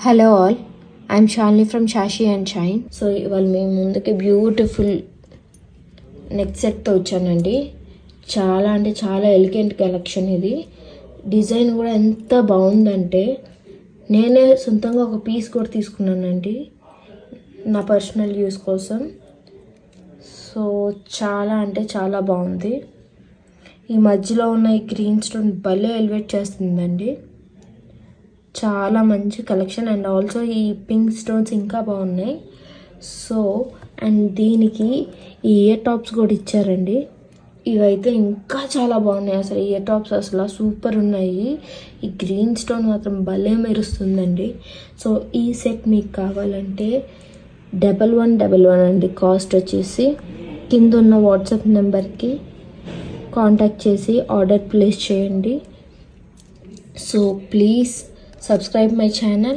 Hello all, I'm Shalini from Shashi and shine. So ఇవాళ మేము ముందుకి బ్యూటిఫుల్ నెక్ సెట్తో వచ్చానండి. చాలా అంటే చాలా ఎలిగెంట్ కలెక్షన్ ఇది. డిజైన్ కూడా ఎంత బాగుందంటే నేనే సొంతంగా ఒక పీస్ కూడా తీసుకున్నానండి నా పర్సనల్ యూస్ కోసం. సో చాలా అంటే చాలా బాగుంది. ఈ మధ్యలో ఉన్న ఈ గ్రీన్ స్టోన్ భలే ఎలివేట్ చేస్తుందండి. చాలా మంచి కలెక్షన్ అండ్ ఆల్సో ఈ పింక్ స్టోన్స్ ఇంకా బాగున్నాయి. సో అండ్ దీనికి ఈ ఇయర్ టాప్స్ కూడా ఇచ్చారండి. ఇవైతే ఇంకా చాలా బాగున్నాయి. అసలు ఇయర్ టాప్స్ అసలు సూపర్ ఉన్నాయి. ఈ గ్రీన్ స్టోన్ మాత్రం భలే మెరుస్తుందండి. సో ఈ సెట్ మీకు కావాలంటే 1111 అండి కాస్ట్ వచ్చేసి. కింద ఉన్న వాట్సాప్ నెంబర్కి కాంటాక్ట్ చేసి ఆర్డర్ ప్లేస్ చేయండి. So please subscribe my channel.